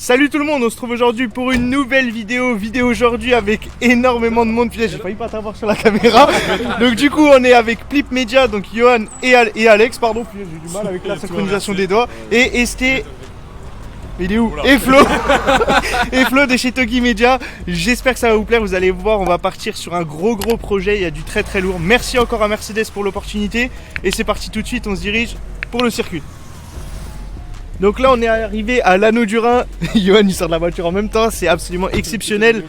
Salut tout le monde, on se trouve aujourd'hui pour une nouvelle vidéo aujourd'hui avec énormément de monde. Putain, j'ai failli pas t'avoir sur la caméra. Donc du coup on est avec Plip Media, donc Johan et Alex, pardon, j'ai du mal avec la synchronisation des doigts. Et Esté, il est où? Et Flo et Flo de chez Togi Media. J'espère que ça va vous plaire, vous allez voir, on va partir sur un gros projet, il y a du très lourd. Merci encore à Mercedes pour l'opportunité. Et c'est parti tout de suite, on se dirige pour le circuit. Donc là on est arrivé à l'Anneau du Rhin. Johan il sort de la voiture en même temps, c'est absolument exceptionnel.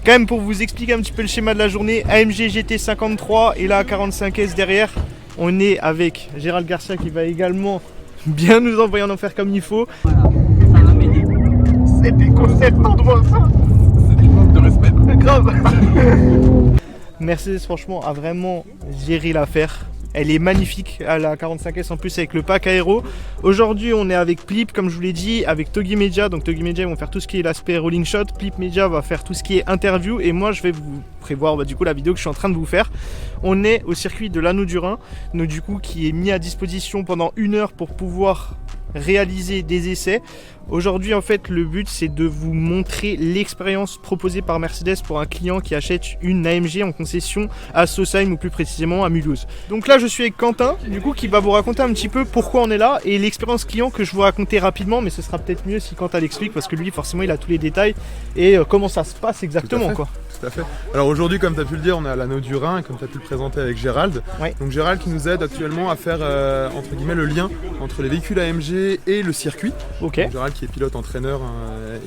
Quand même pour vous expliquer un petit peu le schéma de la journée, AMG GT53 et là 45S derrière. On est avec Gérald Garcia qui va également bien nous envoyer en enfer comme il faut. Voilà, ça va m'aider. C'est déconcertant de voir ça. C'est du manque de respect. Grave. Mercedes franchement a vraiment géré l'affaire. Elle est magnifique à la 45S en plus avec le pack aéro. Aujourd'hui on est avec Plip comme je vous l'ai dit, avec Togi Media. Donc Togi Media ils vont faire tout ce qui est l'aspect rolling shot. Plip Media va faire tout ce qui est interview. Et moi je vais vous prévoir du coup la vidéo que je suis en train de vous faire. On est au circuit de l'Anneau du Rhin. Donc du coup qui est mis à disposition pendant 1 heure pour pouvoir réaliser des essais. Aujourd'hui en fait le but c'est de vous montrer l'expérience proposée par Mercedes pour un client qui achète une AMG en concession à Sausheim ou plus précisément à Mulhouse. Donc là je suis avec Quentin du coup qui va vous raconter un petit peu pourquoi on est là et l'expérience client que je vous raconter rapidement, mais ce sera peut-être mieux si Quentin l'explique parce que lui forcément il a tous les détails et comment ça se passe exactement quoi. Tout à fait. Alors aujourd'hui comme tu as pu le dire on est à l'Anneau du Rhin et comme tu as pu le présenter avec Gérald. Ouais. Donc Gérald qui nous aide actuellement à faire entre guillemets le lien entre les véhicules AMG et le circuit. Ok. Donc, Gérald qui est pilote entraîneur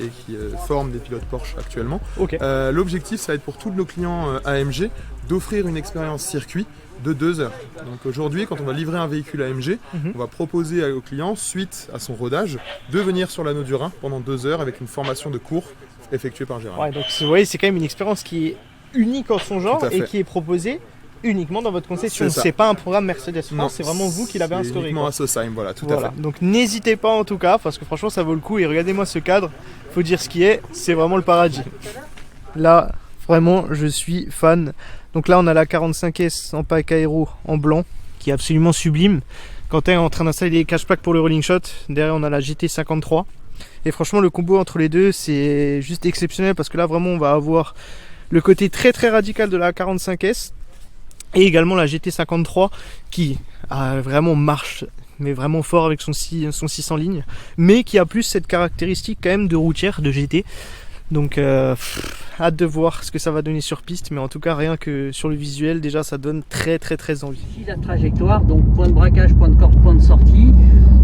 et qui forme des pilotes Porsche actuellement. Ok. L'objectif ça va être pour tous nos clients AMG d'offrir une expérience circuit de 2 heures. Donc aujourd'hui quand on va livrer un véhicule AMG, on va proposer au client suite à son rodage de venir sur l'Anneau du Rhin pendant 2 heures avec une formation de cours effectuée par Gérald. Ouais, donc vous voyez c'est quand même une expérience qui est unique en son genre Tout à fait. et qui est proposée uniquement dans votre concession. C'est ça. C'est pas un programme Mercedes France, Non, c'est vraiment vous qui l'avez instauré. Uniquement Quoi. à Sausheim, voilà, tout à Voilà. fait. Donc n'hésitez pas en tout cas, parce que franchement ça vaut le coup. Et regardez-moi ce cadre, faut dire ce qui est, c'est vraiment le paradis. Là, vraiment, je suis fan. Donc là, on a la 45S en pack aéro en blanc, qui est absolument sublime. Quentin est en train d'installer les cache packs pour le rolling shot. Derrière, on a la GT53. Et franchement, le combo entre les deux, c'est juste exceptionnel, parce que là, vraiment, on va avoir le côté très radical de la 45S. Et également la GT53 qui vraiment marche mais vraiment fort avec son 600 lignes, mais qui a plus cette caractéristique quand même de routière, de GT. Donc hâte de voir ce que ça va donner sur piste, mais en tout cas rien que sur le visuel déjà ça donne très envie. Ici la trajectoire, donc point de braquage, point de corde, point de sortie,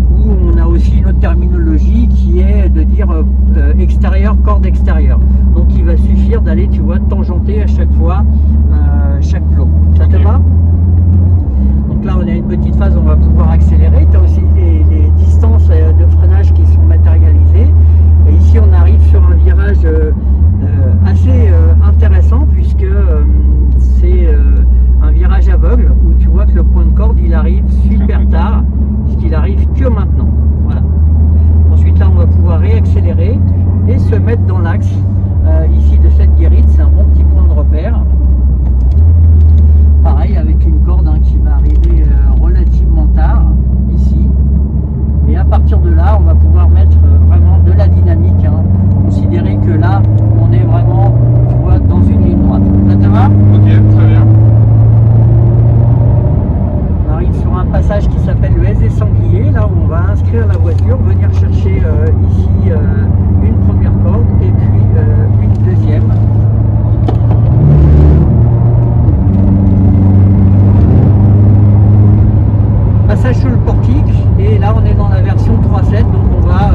où on a aussi une autre terminologie qui est de dire extérieur, corde extérieure. Donc il va suffire d'aller, tu vois, tangenter à chaque fois chaque plot. Ça te va? Donc là on a une petite phase, on va pouvoir accélérer. Tu as aussi les distances de freinage qui sont matérialisées. Et ici on arrive sur un virage assez intéressant puisque c'est un virage aveugle où tu vois que le point de corde il arrive super tard puisqu'il arrive que maintenant. Voilà. Ensuite là on va pouvoir réaccélérer et se mettre dans l'axe ici de cette guérite, c'est un bon petit point de repère. Pareil avec une corde qui va arriver relativement tard ici. Et à partir de là, on va pouvoir mettre vraiment de la dynamique. Considérer que là, on est vraiment, tu vois, dans une ligne droite. Ça te va? Ok, très bien. On arrive sur un passage qui s'appelle le SD Sanglier, là où on va inscrire la voiture, venir chercher ici une première corde et puis une deuxième. Passage sous le portique et là on est dans la version 3.7, donc on va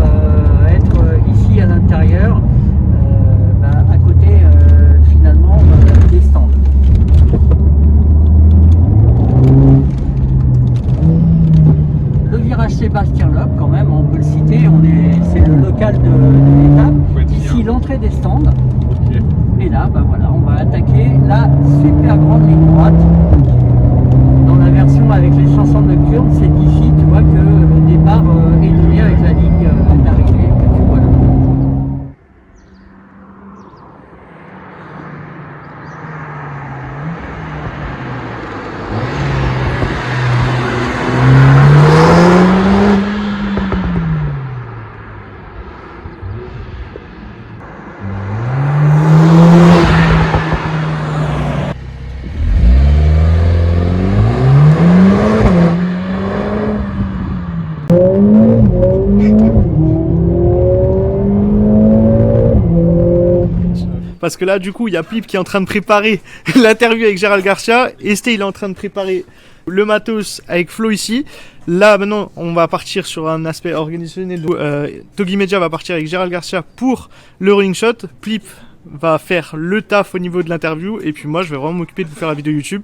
être ici à l'intérieur à côté finalement des stands. Le virage Sébastien Loeb quand même, on peut le citer, c'est le local de l'étape. Ici l'entrée des stands. Ok. Et là voilà, on va attaquer la super grande ligne droite. Dans la version avec les 500 nocturnes, c'est ici, tu vois, que le départ est lié avec la ligne d'arrivée que tu vois là. parce que là du coup il y a Plip qui est en train de préparer l'interview avec Gérald Garcia, Esté il est en train de préparer le matos avec Flo ici. Là maintenant on va partir sur un aspect organisationnel. Togi Media va partir avec Gérald Garcia pour le rolling shot. Plip va faire le taf au niveau de l'interview et puis moi je vais vraiment m'occuper de vous faire la vidéo YouTube.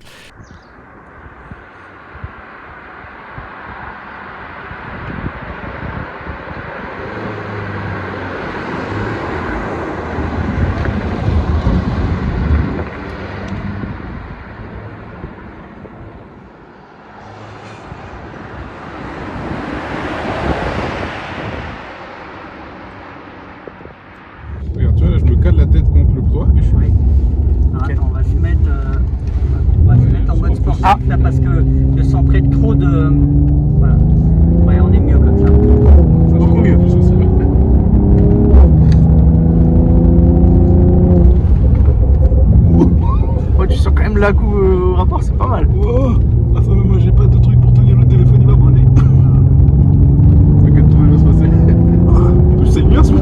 Regarde, tu vois, là, je me cale la tête contre le toit et je suis... Oui. Alors, attends, on va se mettre en mode sportif là parce que de centrer trop de. Voilà. Ouais, on est mieux comme ça. Beaucoup mieux. Ouais, tu sens quand même la coup au rapport, c'est pas mal. Oh, ah ça, moi j'ai pas de truc pour tenir le téléphone, il va brûler. T'inquiète, tout va bien se passer. Je sais bien ce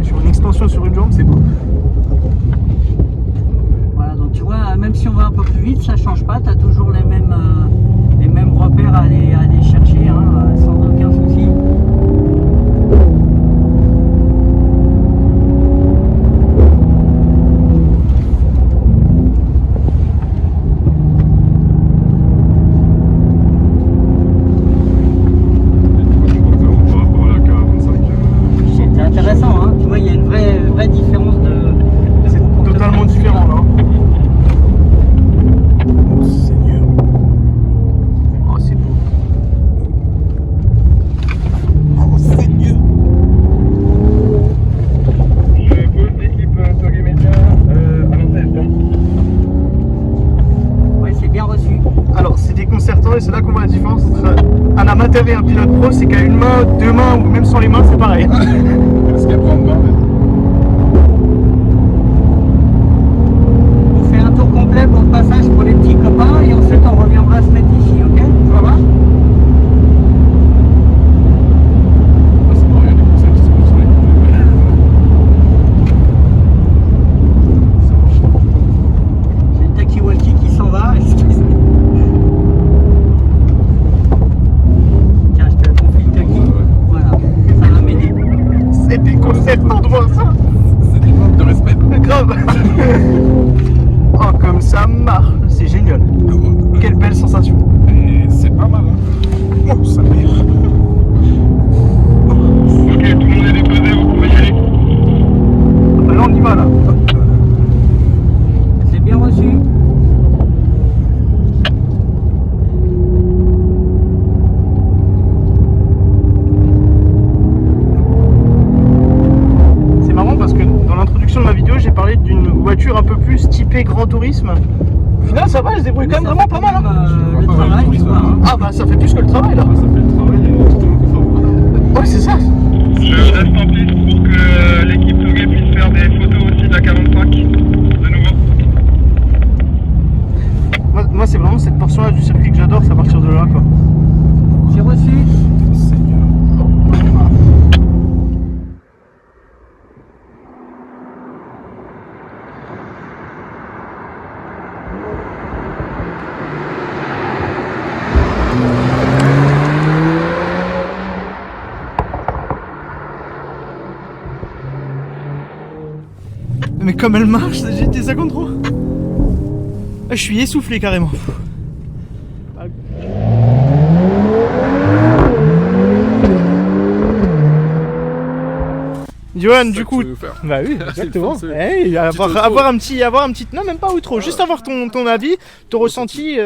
Sur une extension sur une jambe, c'est beau. Voilà, donc tu vois, même si on va un peu plus vite, ça change pas, tu as toujours les mêmes repères à aller chercher, hein, sans aucun souci. C'est intéressant, hein, tu vois, il y a une vraie différence de C'est comportement. totalement différent là. Oh Seigneur. Oh c'est beau. Oh Seigneur. Je pose l'équipe Togi Media à l'antenne. Ouais, c'est bien reçu. Alors c'est déconcertant et c'est là qu'on voit la différence entre un amateur et un pilote pro, c'est qu'à une main, deux mains ou même sans les mains c'est pareil. Est-ce qu'elle prend de main, On fait un tour complet pour le passage pour les petits copains et ensuite on reviendra se mettre ici, ok? Ça va? c'est marrant, il y a des conseils qui se posent sur les J'ai le Takiwaki qui s'en va. Tiens, je te confie le Taki. Voilà, ça va m'aider. C'est déconcertant de voir ça. C'est des manques de respect. Grave. Oh comme ça marche, c'est génial. Quelle belle sensation. Et c'est pas mal, hein. Oh, ça merde. Ok, tout le monde est déposé, vous pouvez y aller. Bah là on y va là. C'est bien reçu. C'est marrant parce que dans l'introduction de ma vidéo j'ai parlé d'une voiture un peu plus typée grand tourisme. Au final ça va, elle se débrouille quand même vraiment pas mal. Hein. Le travail, tu vois. Hein. Ah bah ça fait plus que le travail là. Ça fait le travail et tout le monde. Ouais c'est ça. Je reste en piste pour que l'équipe Togué puisse faire des photos aussi de la 45 de nouveau. Moi c'est vraiment cette portion là du circuit que j'adore, c'est à partir de là quoi. C'est reçu. Mais comme elle marche, j'ai été 53. Ah, je suis essoufflé carrément. Johan, du coup, bah oui, exactement. Hey, avoir un petit, non même pas outro, juste avoir ton avis, ton ressenti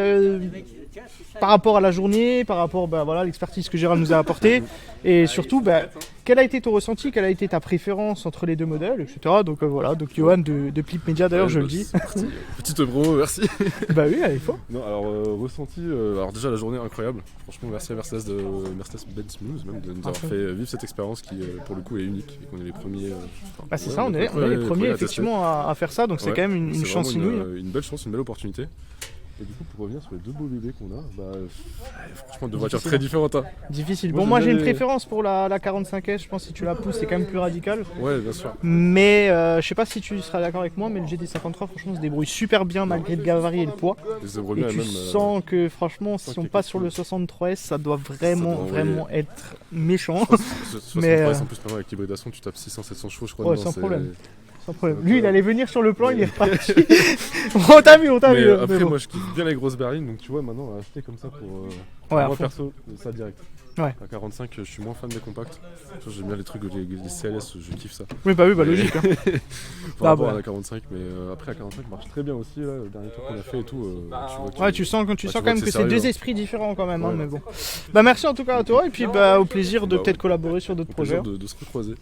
par rapport à la journée, par rapport à l'expertise que Gérald nous a apportée, et surtout quel a été ton ressenti, quelle a été ta préférence entre les deux modèles, etc. Donc voilà, donc Johan de Plip Media d'ailleurs, je le dis. Petite bro, merci. Bah oui, il faut. Non, alors ressenti, alors déjà la journée incroyable. Franchement, merci à Mercedes-Benz News même de nous avoir fait vivre cette expérience qui pour le coup est unique et qu'on est les premiers. Bah c'est ça, on est les premiers effectivement à faire ça, donc c'est quand même une chance inouïe. Une belle chance, une belle opportunité. Et du coup, pour revenir sur les deux beaux bébés qu'on a, franchement, deux voitures très différentes. Hein. Difficile. Moi, Bon, moi j'aime j'ai une bien les- préférence pour la 45S, je pense que si tu la pousses, c'est quand même plus radical. Ouais, bien sûr. Mais je sais pas si tu seras d'accord avec moi, mais le GT53, franchement, se débrouille super bien malgré le gabarit et le poids. Et ça brûle Et bien, tu même, sens que franchement, si qu'il y on a passe quelque sur le chose. 63S, ça doit vraiment, doit vraiment être méchant. Mais Mais, en plus, maintenant avec l'hybridation, tu tapes 600-700 chevaux, je crois. Ouais, dedans, sans c'est- problème. Sans problème. Donc, Lui, il allait venir sur le plan, il est mais- reparti. On t'a vu, on t'a Mais vu. après, mais bon. moi je kiffe bien les grosses berlines, donc tu vois, maintenant, acheter comme ça pour. Ouais, à moi fond. perso, ça direct. Ouais. À 45, je suis moins fan des compacts. Tu vois, j'aime bien les trucs, les CLS, je kiffe ça. Oui, bah logique. Hein. Par Ah, rapport bon. à la 45, mais après la 45 marche très bien aussi, là, le dernier tour qu'on a fait et tout. Tu vois que- Ouais, tu sens, tu quand vois même que que c'est c'est sérieux, deux hein. esprits différents quand même, hein, Ouais. mais bon. Bah merci en tout cas à toi, et puis bah au plaisir de Bah, peut-être collaborer sur d'autres Au plaisir projets. de se recroiser.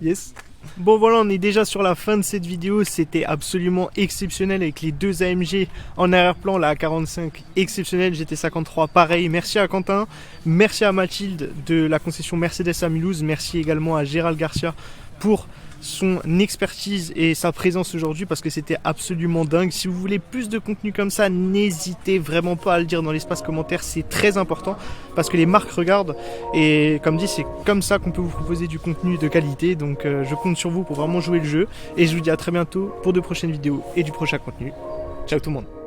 Yes. Bon voilà, on est déjà sur la fin de cette vidéo, c'était absolument exceptionnel avec les deux AMG en arrière-plan, la A45 exceptionnelle, GT53 pareil, merci à Quentin, merci à Mathilde de la concession Mercedes à Mulhouse, merci également à Gérald Garcia pour son expertise et sa présence aujourd'hui parce que c'était absolument dingue. Si vous voulez plus de contenu comme ça, n'hésitez vraiment pas à le dire dans l'espace commentaire, c'est très important parce que les marques regardent et comme dit, c'est comme ça qu'on peut vous proposer du contenu de qualité, donc je compte sur vous pour vraiment jouer le jeu et je vous dis à très bientôt pour de prochaines vidéos et du prochain contenu. Ciao tout le monde.